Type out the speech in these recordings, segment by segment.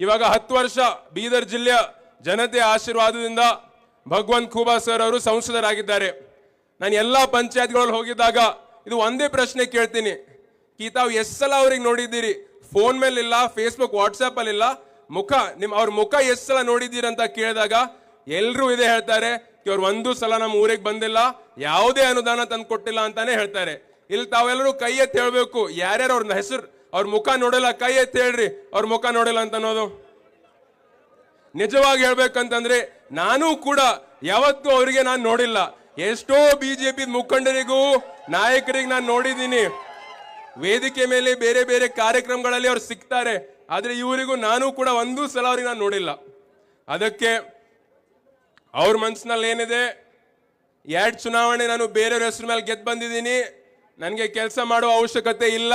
ಇವಾಗ 10 ವರ್ಷ ಬೀದರ್ ಜಿಲ್ಲೆಯ ಜನತೆಯ ಆಶೀರ್ವಾದದಿಂದ ಭಗವಂತ್ ಖೂಬಾ ಸರ್ ಅವರು ಸಂಸದರಾಗಿದ್ದಾರೆ. ನಾನು ಎಲ್ಲಾ ಪಂಚಾಯತ್ಗಳಲ್ಲಿ ಹೋಗಿದ್ದಾಗ ಇದು ಒಂದೇ ಪ್ರಶ್ನೆ ಕೇಳ್ತೀನಿ, ತಾವು ಎಷ್ಟು ಸಲ ಅವ್ರಿಗೆ ನೋಡಿದ್ದೀರಿ? ಫೋನ್ ಮೇಲೆ ಇಲ್ಲ, ಫೇಸ್ಬುಕ್ ವಾಟ್ಸ್ಆಪ್ ಅಲ್ಲಿ ಇಲ್ಲ, ಅವ್ರ ಮುಖ ಎಷ್ಟು ಸಲ ನೋಡಿದ್ದೀರಿ ಅಂತ ಕೇಳಿದಾಗ ಎಲ್ಲರೂ ಇದೇ ಹೇಳ್ತಾರೆ, ಅವ್ರು ಒಂದು ಸಲ ನಮ್ಮ ಊರಿಗೆ ಬಂದಿಲ್ಲ, ಯಾವುದೇ ಅನುದಾನ ತಂದು ಕೊಟ್ಟಿಲ್ಲ ಅಂತಾನೆ ಹೇಳ್ತಾರೆ. ಇಲ್ಲಿ ತಾವೆಲ್ಲರೂ ಕೈ ಎತ್ತಿ ಹೇಳ್ಬೇಕು, ಯಾರ್ಯಾರು ಅವ್ರ ಹೆಸರು ಅವ್ರ ಮುಖ ನೋಡಿಲ್ಲ ಕೈ ಎತ್ತಿ ಹೇಳ್ರಿ, ಅವ್ರ ಮುಖ ನೋಡಿಲ್ಲ ಅಂತ ಅನ್ನೋದು. ನಿಜವಾಗಿ ಹೇಳ್ಬೇಕಂತಂದ್ರೆ ನಾನು ಕೂಡ ಯಾವತ್ತೂ ಅವರಿಗೆ ನಾನು ನೋಡಿಲ್ಲ. ಎಷ್ಟೋ ಬಿಜೆಪಿ ಮುಖಂಡರಿಗೂ ನಾಯಕರಿಗೆ ನಾನು ನೋಡಿದ್ದೀನಿ, ವೇದಿಕೆ ಮೇಲೆ ಬೇರೆ ಬೇರೆ ಕಾರ್ಯಕ್ರಮಗಳಲ್ಲಿ ಅವ್ರು ಸಿಗ್ತಾರೆ, ಆದ್ರೆ ಇವರಿಗೂ ನಾನು ಕೂಡ ಒಂದು ಸಲ ಅವ್ರಿಗೆ ನಾನು ನೋಡಿಲ್ಲ. ಅದಕ್ಕೆ ಅವ್ರ ಮನಸ್ಸಿನಲ್ಲಿ ಏನಿದೆ, 2 ಚುನಾವಣೆ ನಾನು ಬೇರೆಯವ್ರ ಹೆಸರು ಮೇಲೆ ಗೆದ್ದು ಬಂದಿದ್ದೀನಿ, ನನಗೆ ಕೆಲಸ ಮಾಡುವ ಅವಶ್ಯಕತೆ ಇಲ್ಲ,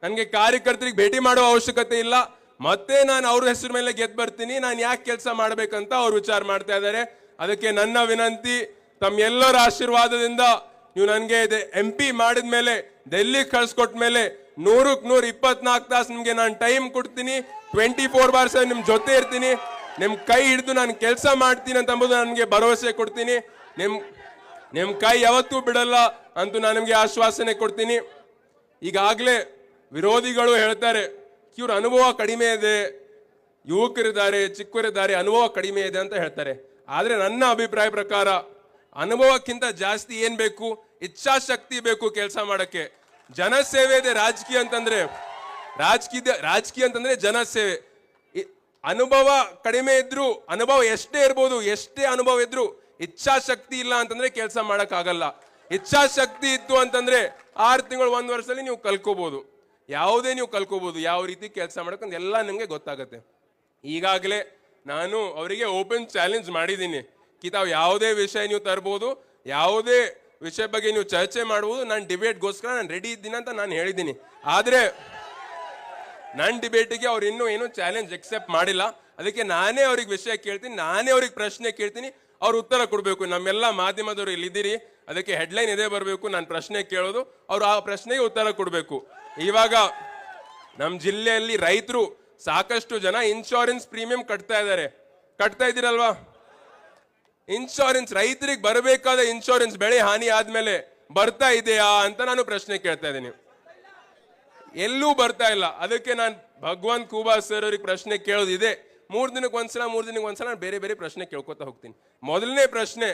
ನನಗೆ ಕಾರ್ಯಕರ್ತರಿಗೆ ಭೇಟಿ ಮಾಡುವ ಅವಶ್ಯಕತೆ ಇಲ್ಲ, ಮತ್ತೆ ನಾನು ಅವ್ರ ಹೆಸರು ಮೇಲೆ ಗೆದ್ದು ಬರ್ತೀನಿ, ನಾನು ಯಾಕೆ ಕೆಲಸ ಮಾಡ್ಬೇಕಂತ ಅವ್ರು ವಿಚಾರ ಮಾಡ್ತಾ ಇದ್ದಾರೆ. ಅದಕ್ಕೆ ನನ್ನ ವಿನಂತಿ, ತಮ್ಮೆಲ್ಲರ ಆಶೀರ್ವಾದದಿಂದ ನೀವು ನನಗೆ MP ಮಾಡಿದ ಮೇಲೆ, ಡೆಲ್ಲಿ ಕಳ್ಸಿಕೊಟ್ಟ ಮೇಲೆ 100ಕ್ಕೆ 100 24 ತಾಸು ನಿಮ್ಗೆ ನಾನು ಟೈಮ್ ಕೊಡ್ತೀನಿ, 24/7 ನಿಮ್ ಜೊತೆ ಇರ್ತೀನಿ, ನಿಮ್ ಕೈ ಹಿಡಿದು ನಾನು ಕೆಲಸ ಮಾಡ್ತೀನಿ ಅಂತ ಅಂಬುದು ನನಗೆ ಭರವಸೆ ಕೊಡ್ತೀನಿ. ನಿಮ್ ಕೈ ಯಾವತ್ತೂ ಬಿಡಲ್ಲ ಅಂತ ನಾನು ನಿಮ್ಗೆ ಆಶ್ವಾಸನೆ ಕೊಡ್ತೀನಿ. ಈಗಾಗಲೇ ವಿರೋಧಿಗಳು ಹೇಳ್ತಾರೆ ಇವ್ರ ಅನುಭವ ಕಡಿಮೆ ಇದೆ, ಯುವಕರಿದ್ದಾರೆ, ಚಿಕ್ಕವರಿದ್ದಾರೆ, ಅನುಭವ ಕಡಿಮೆ ಇದೆ ಅಂತ ಹೇಳ್ತಾರೆ. ಆದ್ರೆ ನನ್ನ ಅಭಿಪ್ರಾಯ ಪ್ರಕಾರ ಅನುಭವಕ್ಕಿಂತ ಜಾಸ್ತಿ ಏನ್ ಬೇಕು? ಇಚ್ಛಾಶಕ್ತಿ ಬೇಕು ಕೆಲಸ ಮಾಡಕ್ಕೆ. ಜನಸೇವೆ ಇದೆ. ರಾಜಕೀಯ ಅಂತಂದ್ರೆ ಜನಸೇವೆ. ಅನುಭವ ಕಡಿಮೆ ಇದ್ರು, ಅನುಭವ ಎಷ್ಟೇ ಇರ್ಬೋದು, ಎಷ್ಟೇ ಅನುಭವ ಇದ್ರು ಇಚ್ಛಾಶಕ್ತಿ ಇಲ್ಲ ಅಂತಂದ್ರೆ ಕೆಲಸ ಮಾಡಕ್ ಆಗಲ್ಲ. ಇಚ್ಛಾಶಕ್ತಿ ಇತ್ತು ಅಂತಂದ್ರೆ 6 ತಿಂಗಳು 1 ವರ್ಷದಲ್ಲಿ ನೀವು ಕಲ್ಕೋಬಹುದು, ಯಾವುದೇ ನೀವು ಕಲ್ಕೋಬಹುದು, ಯಾವ ರೀತಿ ಕೆಲಸ ಮಾಡಕ್ಕಂತ ಎಲ್ಲ ನಿಮ್ಗೆ ಗೊತ್ತಾಗತ್ತೆ. ಈಗಾಗಲೇ ನಾನು ಅವರಿಗೆ ಓಪನ್ ಚಾಲೆಂಜ್ ಮಾಡಿದ್ದೀನಿ, ತಾವು ಯಾವುದೇ ವಿಷಯ ನೀವು ತರ್ಬೋದು, ಯಾವುದೇ ವಿಷಯ ಬಗ್ಗೆ ನೀವು ಚರ್ಚೆ ಮಾಡ್ಬೋದು, ನಾನು ಡಿಬೇಟ್ಗೋಸ್ಕರ ನಾನು ರೆಡಿ ಇದ್ದೀನಿ ಅಂತ ನಾನು ಹೇಳಿದ್ದೀನಿ. ಆದ್ರೆ ನನ್ನ ಡಿಬೇಟಿಗೆ ಅವ್ರು ಇನ್ನೂ ಏನು ಚಾಲೆಂಜ್ ಎಕ್ಸೆಪ್ಟ್ ಮಾಡಿಲ್ಲ. ಅದಕ್ಕೆ ನಾನೇ ಅವ್ರಿಗೆ ವಿಷಯ ಕೇಳ್ತೀನಿ, ನಾನೇ ಅವ್ರಿಗೆ ಪ್ರಶ್ನೆ ಕೇಳ್ತೀನಿ, ಅವ್ರು ಉತ್ತರ ಕೊಡಬೇಕು. ನಮ್ಮೆಲ್ಲ ಮಾಧ್ಯಮದವರು ಇಲ್ಲಿದ್ದೀರಿ, ಅದಕ್ಕೆ ಹೆಡ್ಲೈನ್ ಇದೇ ಬರಬೇಕು, ನಾನು ಪ್ರಶ್ನೆ ಕೇಳೋದು, ಅವ್ರು ಆ ಪ್ರಶ್ನೆಗೆ ಉತ್ತರ ಕೊಡಬೇಕು. ಇವಾಗ ನಮ್ಮ ಜಿಲ್ಲೆಯಲ್ಲಿ ರೈತರು ಸಾಕಷ್ಟು ಜನ ಇನ್ಶೂರೆನ್ಸ್ ಪ್ರೀಮಿಯಂ ಕಟ್ತಾ ಇದ್ದೀರಲ್ವಾ? ಇನ್ಶೂರೆನ್ಸ್ ರೈತರಿಗೆ ಬರಬೇಕಾದ ಇನ್ಶೂರೆನ್ಸ್ ಬೆಳೆ ಹಾನಿ ಆದ್ಮೇಲೆ ಬರ್ತಾ ಇದೆಯಾ ಅಂತ ನಾನು ಪ್ರಶ್ನೆ ಕೇಳ್ತಾ ಇದ್ದೀನಿ. ಎಲ್ಲೂ ಬರ್ತಾ ಇಲ್ಲ. ಅದಕ್ಕೆ ನಾನು ಭಗವಂತ್ ಖೂಬಾ ಸರ್ ಅವ್ರಿಗೆ ಪ್ರಶ್ನೆ ಕೇಳೋದಿದೆ. 3 ದಿನಕ್ಕೆ ಒಂದ್ಸಲ ನಾನು ಬೇರೆ ಬೇರೆ ಪ್ರಶ್ನೆ ಕೇಳ್ಕೊತಾ ಹೋಗ್ತೀನಿ. ಮೊದಲನೇ ಪ್ರಶ್ನೆ,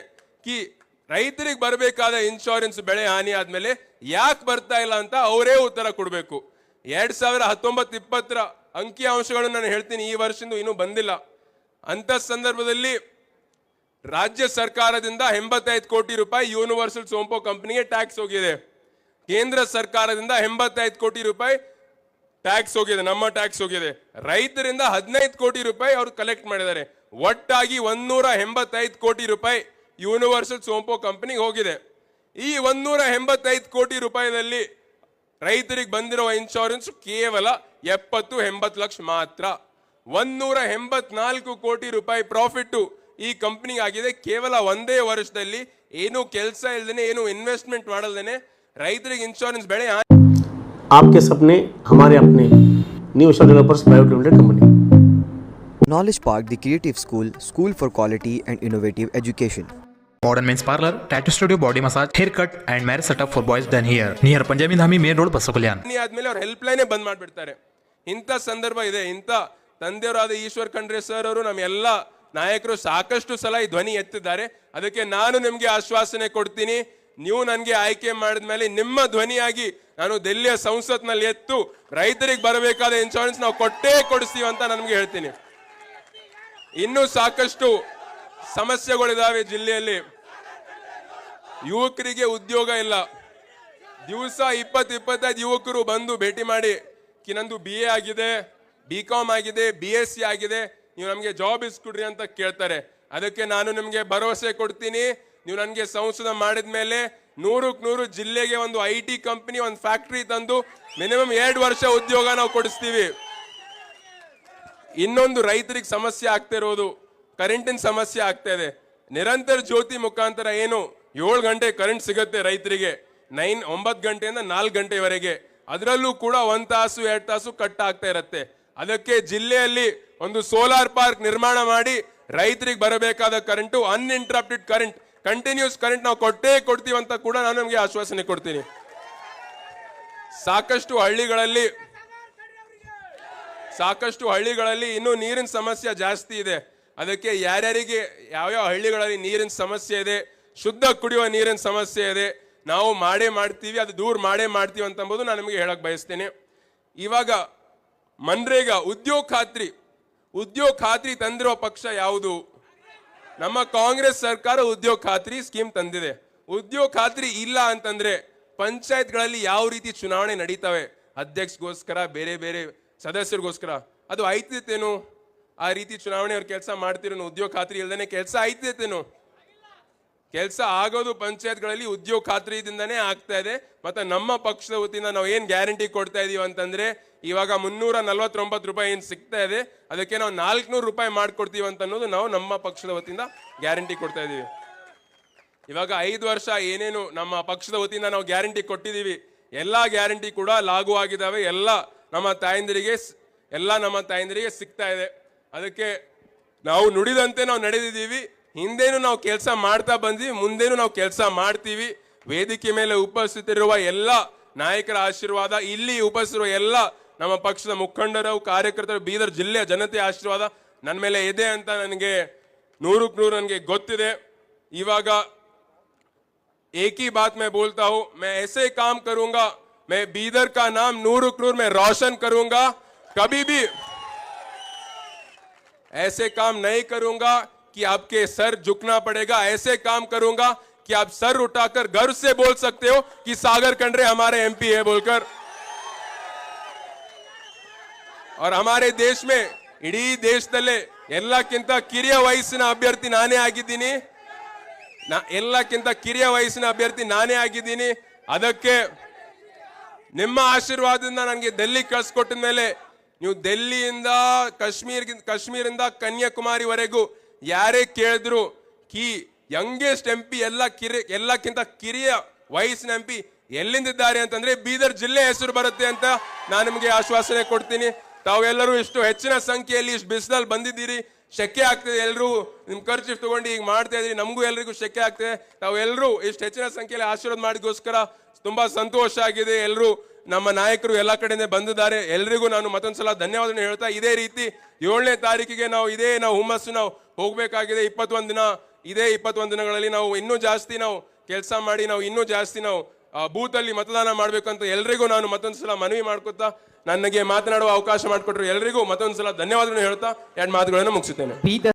ರೈತರಿಗೆ ಬರಬೇಕಾದ ಇನ್ಶೂರೆನ್ಸ್ ಬೆಳೆ ಹಾನಿ ಆದ್ಮೇಲೆ ಯಾಕೆ ಬರ್ತಾ ಇಲ್ಲ ಅಂತ ಅವರೇ ಉತ್ತರ ಕೊಡಬೇಕು. 2019-20 ಅಂಕಿ ಅಂಶಗಳನ್ನು ನಾನು ಹೇಳ್ತೀನಿ, ಈ ವರ್ಷದಿಂದ ಇನ್ನೂ ಬಂದಿಲ್ಲ. ಅಂತ ಸಂದರ್ಭದಲ್ಲಿ ರಾಜ್ಯ ಸರ್ಕಾರದಿಂದ 85 ಕೋಟಿ ರೂಪಾಯಿ ಯೂನಿವರ್ಸಲ್ ಸೋಂಪೋ ಕಂಪನಿಗೆ ಟ್ಯಾಕ್ಸ್ ಹೋಗಿದೆ. ಕೇಂದ್ರ ಸರ್ಕಾರದಿಂದ 85 ಕೋಟಿ ರೂಪಾಯಿ ಟ್ಯಾಕ್ಸ್ ಹೋಗಿದೆ, ನಮ್ಮ ಟ್ಯಾಕ್ಸ್ ಹೋಗಿದೆ. ರೈತರಿಂದ 15 ಕೋಟಿ ರೂಪಾಯಿ ಅವ್ರು ಕಲೆಕ್ಟ್ ಮಾಡಿದ್ದಾರೆ. ಒಟ್ಟಾಗಿ 185 ಕೋಟಿ ರೂಪಾಯಿ ಯೂನಿವರ್ಸಲ್ ಸೋಂಪೋ ಕಂಪನಿಗೆ ಹೋಗಿದೆ. ಈ 185 ಕೋಟಿ ರೂಪಾಯಿದಲ್ಲಿ ರೈತರಿಗೆ ಬಂದಿರುವ ಇನ್ಶೂರೆನ್ಸ್ ಕೇವಲ 70-80 ಲಕ್ಷ ಮಾತ್ರ. 184 ಕೋಟಿ ರೂಪಾಯಿ ಪ್ರಾಫಿಟ್ ಈ ಕಂಪನಿಗೆ ಆಗಿದೆ. ಕೇವಲ ಒಂದೇ ವರ್ಷದಲ್ಲಿ ಏನು ಕೆಲಸ ಇಲ್ಲದೇನೆ, ಏನು ಇನ್ವೆಸ್ಟ್ಮೆಂಟ್ ಮಾಡಲ್ದೇನೆ ರೈತರಿಗೆ ಇನ್ಶೂರೆನ್ಸ್ ಬೆಳೆ. आपके सपने हमारे अपने new Vishal developers private limited company. Knowledge Park, the creative school for quality and innovative education. Modern men's parlor, tattoo studio, body massage, haircut and marriage setup for boys done here. Near Punjabi Dhami main road Basavakalyan. ಆದ್ಮೇಲೆ ಅವ್ರ help line ಬಂದ್ ಮಾಡ್ಬಿಡ್ತಾರೆ. ಇಂಥ ಸಂದರ್ಭ ಇದೆ. ಇಂಥ ತಂದೆಯವರಾದ Eshwar Khandre sir ಅವರು ನಮ್ಮ ಎಲ್ಲ ನಾಯಕರು ಸಾಕಷ್ಟು ಸಲ ಈ ಧ್ವನಿ ಎತ್ತಿದ್ದಾರೆ. ಅದಕ್ಕೆ ನಾನು ನಿಮ್ಗೆ ಆಶ್ವಾಸನೆ ಕೊಡ್ತೀನಿ, ನೀವು ನನಗೆ ಆಯ್ಕೆ ಮಾಡಿದ್ಮೇಲೆ ನಿಮ್ಮ ಧ್ವನಿಯಾಗಿ ನಾನು ದೆಹಲಿಯ ಸಂಸತ್ನಲ್ಲಿ ಎತ್ತು ರೈತರಿಗೆ ಬರಬೇಕಾದ ಇನ್ಶೂರೆನ್ಸ್ ನಾವು ಕೊಡಿಸ್ತೀವಿ ಅಂತ ನನಗೆ ಹೇಳ್ತೀನಿ. ಇನ್ನೂ ಸಾಕಷ್ಟು ಸಮಸ್ಯೆಗಳಿದಾವೆ ಜಿಲ್ಲೆಯಲ್ಲಿ. ಯುವಕರಿಗೆ ಉದ್ಯೋಗ ಇಲ್ಲ. ದಿವಸ 20-25 ಯುವಕರು ಬಂದು ಭೇಟಿ ಮಾಡಿ ನಂದು BA ಆಗಿದೆ, BCom ಆಗಿದೆ, BSc ಆಗಿದೆ, ನೀವು ನಮಗೆ ಜಾಬ್ ಇಸ್ಕೊಡ್ರಿ ಅಂತ ಕೇಳ್ತಾರೆ. ಅದಕ್ಕೆ ನಾನು ನಿಮಗೆ ಭರವಸೆ ಕೊಡ್ತೀನಿ, ನೀವು ನನಗೆ ಸಂಸದ ಮಾಡಿದ ಮೇಲೆ 100ಕ್ಕೆ 100 ಜಿಲ್ಲೆಗೆ ಒಂದು IT ಕಂಪನಿ, ಒಂದು ಫ್ಯಾಕ್ಟರಿ ತಂದು ಮಿನಿಮಮ್ 2 ವರ್ಷ ಉದ್ಯೋಗ ನಾವು ಕೊಡಿಸ್ತೀವಿ. ಇನ್ನೊಂದು ರೈತರಿಗೆ ಸಮಸ್ಯೆ ಆಗ್ತಾ ಇರೋದು ಕರೆಂಟಿನ ಸಮಸ್ಯೆ ಆಗ್ತಾ ಇದೆ. ನಿರಂತರ ಜ್ಯೋತಿ ಮುಖಾಂತರ ಏನು 7 ಗಂಟೆ ಕರೆಂಟ್ ಸಿಗುತ್ತೆ ರೈತರಿಗೆ, 9 ಗಂಟೆಯಿಂದ 4 ಗಂಟೆವರೆಗೆ. ಅದರಲ್ಲೂ ಕೂಡ 1 ತಾಸು 2 ತಾಸು ಕಟ್ ಆಗ್ತಾ ಇರುತ್ತೆ. ಅದಕ್ಕೆ ಜಿಲ್ಲೆಯಲ್ಲಿ ಒಂದು ಸೋಲಾರ್ ಪಾರ್ಕ್ ನಿರ್ಮಾಣ ಮಾಡಿ ರೈತರಿಗೆ ಬರಬೇಕಾದ current uninterrupted current, continuous current ನಾವು ಕೊಟ್ಟೇ ಕೊಡ್ತೀವಿ ಅಂತ ಕೂಡ ನಾನು ನಿಮಗೆ ಆಶ್ವಾಸನೆ ಕೊಡ್ತೀನಿ. ಸಾಕಷ್ಟು ಹಳ್ಳಿಗಳಲ್ಲಿ ಇನ್ನೂ ನೀರಿನ ಸಮಸ್ಯೆ ಜಾಸ್ತಿ ಇದೆ. ಅದಕ್ಕೆ ಯಾರ್ಯಾರಿಗೆ ಯಾವ್ಯಾವ ಹಳ್ಳಿಗಳಲ್ಲಿ ನೀರಿನ ಸಮಸ್ಯೆ ಇದೆ, ಶುದ್ಧ ಕುಡಿಯುವ ನೀರಿನ ಸಮಸ್ಯೆ ಇದೆ, ನಾವು ಮಾಡೇ ಮಾಡ್ತೀವಿ, ಅದು ದೂರ ಮಾಡೇ ಮಾಡ್ತೀವಿ ಅಂತಂಬುದು ನಾನು ನಿಮಗೆ ಹೇಳಕ್ ಬಯಸ್ತೇನೆ. ಇವಾಗ ಮನ್ರೇಗಾ ಉದ್ಯೋಗ ಖಾತ್ರಿ ತಂದಿರೋ ಪಕ್ಷ ಯಾವುದು? ನಮ್ಮ ಕಾಂಗ್ರೆಸ್ ಸರ್ಕಾರ ಉದ್ಯೋಗ ಖಾತ್ರಿ ಸ್ಕೀಮ್ ತಂದಿದೆ. ಉದ್ಯೋಗ ಖಾತ್ರಿ ಇಲ್ಲ ಅಂತಂದ್ರೆ ಪಂಚಾಯತ್ಗಳಲ್ಲಿ ಯಾವ ರೀತಿ ಚುನಾವಣೆ ನಡೀತವೆ, ಅಧ್ಯಕ್ಷಗೋಸ್ಕರ ಬೇರೆ ಬೇರೆ ಸದಸ್ಯರಿಗೋಸ್ಕರ, ಅದು ಆಯ್ತಿತ್ತೇನು? ಆ ರೀತಿ ಚುನಾವಣೆ ಅವ್ರ ಕೆಲಸ ಮಾಡ್ತಿರೋ ಉದ್ಯೋಗ ಖಾತ್ರಿ ಇಲ್ದೇನೆ ಕೆಲಸ ಆಯ್ತಿತ್ತೇನು? ಕೆಲಸ ಆಗೋದು ಪಂಚಾಯತ್ಗಳಲ್ಲಿ ಉದ್ಯೋಗ ಖಾತ್ರಿಯಿಂದನೇ ಆಗ್ತಾ ಇದೆ. ಮತ್ತೆ ನಮ್ಮ ಪಕ್ಷದ ವತಿಯಿಂದ ನಾವು ಏನ್ ಗ್ಯಾರಂಟಿ ಕೊಡ್ತಾ ಇದೀವಿ ಅಂತಂದ್ರೆ, ಇವಾಗ 349 ರೂಪಾಯಿ ಏನ್ ಸಿಗ್ತಾ ಇದೆ ಅದಕ್ಕೆ ನಾವು 400 ರೂಪಾಯಿ ಮಾಡ್ಕೊಡ್ತೀವಿ ಅಂತ ಅನ್ನೋದು ನಾವು ನಮ್ಮ ಪಕ್ಷದ ವತಿಯಿಂದ ಗ್ಯಾರಂಟಿ ಕೊಡ್ತಾ ಇದೀವಿ. ಇವಾಗ 5 ವರ್ಷ ಏನೇನು ನಮ್ಮ ಪಕ್ಷದ ವತಿಯಿಂದ ನಾವು ಗ್ಯಾರಂಟಿ ಕೊಟ್ಟಿದೀವಿ, ಎಲ್ಲಾ ಗ್ಯಾರಂಟಿ ಕೂಡ ಲಾಗೂ ಆಗಿದಾವೆ. ಎಲ್ಲ ನಮ್ಮ ತಾಯಂದಿರಿಗೆ ಸಿಗ್ತಾ ಇದೆ. ಅದಕ್ಕೆ ನಾವು ನುಡಿದಂತೆ ನಾವು ನಡೆದಿದ್ದೀವಿ. ಹಿಂದೇನು ನಾವು ಕೆಲಸ ಮಾಡ್ತಾ ಬಂದ್ವಿ, ಮುಂದೇನು ನಾವು ಕೆಲಸ ಮಾಡ್ತೀವಿ. ವೇದಿಕೆ ಮೇಲೆ ಉಪಸ್ಥಿತರಿರುವ ಎಲ್ಲ ನಾಯಕರ ಆಶೀರ್ವಾದ, ಇಲ್ಲಿ ಉಪಸ್ಥಿತಿರುವ ಎಲ್ಲ ನಮ್ಮ ಪಕ್ಷದ ಮುಖಂಡರು, ಕಾರ್ಯಕರ್ತರು, ಬೀದರ್ ಜಿಲ್ಲೆಯ ಜನತೆಯ ಆಶೀರ್ವಾದ ನನ್ನ ಮೇಲೆ ಇದೆ ಅಂತ ನನಗೆ 100ಕ್ಕೆ 100 ನನಗೆ ಗೊತ್ತಿದೆ. ಇವಾಗ एक ही बात मैं बोलता हूं, मैं ऐसे काम करूंगा, मैं बीदर का नाम 100ಕ್ಕೆ 100 मैं रोशन करूंगा. कभी भी ऐसे काम नहीं करूंगा कि आपके सर झुकना पड़ेगा. ऐसे काम करूंगा कि आप सर उठाकर गर्व से बोल सकते हो कि सागर खंडरे हमारे एमपी है बोलकर. और हमारे देश में इडी देशदल्ले ಎಲ್ಲಕ್ಕಿಂತ ಕಿರಿಯ ವಯಸ್ಸಿನ ಅಭ್ಯರ್ಥಿ ನಾನೇ ಆಗಿದ್ದೀನಿ. ಎಲ್ಲಕ್ಕಿಂತ ಕಿರಿಯ ವಯಸ್ಸಿನ ಅಭ್ಯರ್ಥಿ ನಾನೇ ಆಗಿದ್ದೀನಿ. ಅದಕ್ಕೆ ನಿಮ್ಮ ಆಶೀರ್ವಾದದಿಂದ ನನಗೆ ಡೆಲ್ಲಿ ಕಳಿಸ್ಕೊಟ್ಟ ಮೇಲೆ ನೀವು ಡೆಲ್ಲಿಯಿಂದ ಕಾಶ್ಮೀರಿಂದ ಕನ್ಯಾಕುಮಾರಿವರೆಗೂ ಯಾರೇ ಕೇಳಿದ್ರು ಕಿ ಯಂಗೆಸ್ಟ್ ಎಂಪಿ ಎಲ್ಲಕ್ಕಿಂತ ಕಿರಿಯ ವಯಸ್ಸಿನ ಎಂಪಿ ಎಲ್ಲಿಂದಿದ್ದಾರೆ ಅಂತಂದ್ರೆ ಬೀದರ್ ಜಿಲ್ಲೆ ಹೆಸರು ಬರುತ್ತೆ ಅಂತ ನಾನು ನಿಮಗೆ ಆಶ್ವಾಸನೆ ಕೊಡ್ತೀನಿ. ತಾವೆಲ್ಲರೂ ಇಷ್ಟು ಹೆಚ್ಚಿನ ಸಂಖ್ಯೆಯಲ್ಲಿ ಇಷ್ಟು ಬಿಸಿಲಲ್ಲಿ ಬಂದಿದ್ದೀರಿ, ಶೆಕೆ ಆಗ್ತದೆ, ಎಲ್ಲರೂ ನಿಮ್ ಖರ್ಚು ತಗೊಂಡು ಈಗ ಮಾಡ್ತಾ ಇದ್ರಿ, ನಮಗೂ ಎಲ್ರಿಗೂ ಶೆಕೆ ಆಗ್ತದೆ. ತಾವೆಲ್ಲರೂ ಇಷ್ಟು ಹೆಚ್ಚಿನ ಸಂಖ್ಯೆಯಲ್ಲಿ ಆಶೀರ್ವಾದ ಮಾಡಿಗೋಸ್ಕರ ತುಂಬಾ ಸಂತೋಷ ಆಗಿದೆ. ಎಲ್ಲರೂ ನಮ್ಮ ನಾಯಕರು ಎಲ್ಲ ಕಡೆಯಿಂದ ಬಂದಿದ್ದಾರೆ. ಎಲ್ರಿಗೂ ನಾನು ಮತ್ತೊಂದ್ಸಲ ಧನ್ಯವಾದ ಹೇಳ್ತಾ, ಇದೇ ರೀತಿ 7ನೇ ತಾರೀಕಿಗೆ ನಾವು ಹುಮ್ಮಸ್ಸು ನಾವು ಹೋಗ್ಬೇಕಾಗಿದೆ. 21 ದಿನಗಳಲ್ಲಿ ನಾವು ಇನ್ನೂ ಜಾಸ್ತಿ ನಾವು ಕೆಲಸ ಮಾಡಿ ನಾವು ಇನ್ನೂ ಜಾಸ್ತಿ ನಾವು ಬೂತ್ ಅಲ್ಲಿ ಮತದಾನ ಮಾಡ್ಬೇಕಂತ ಎಲ್ರಿಗೂ ನಾನು ಮತ್ತೊಂದ್ಸಲ ಮನವಿ ಮಾಡ್ಕೊತಾ, ನನಗೆ ಮಾತನಾಡುವ ಅವಕಾಶ ಮಾಡಿಕೊಟ್ರು ಎಲ್ರಿಗೂ ಮತ್ತೊಂದ್ಸಲ ಧನ್ಯವಾದಗಳನ್ನು ಹೇಳ್ತಾ 2 ಮಾತುಗಳನ್ನು ಮುಗಿಸುತ್ತೇನೆ.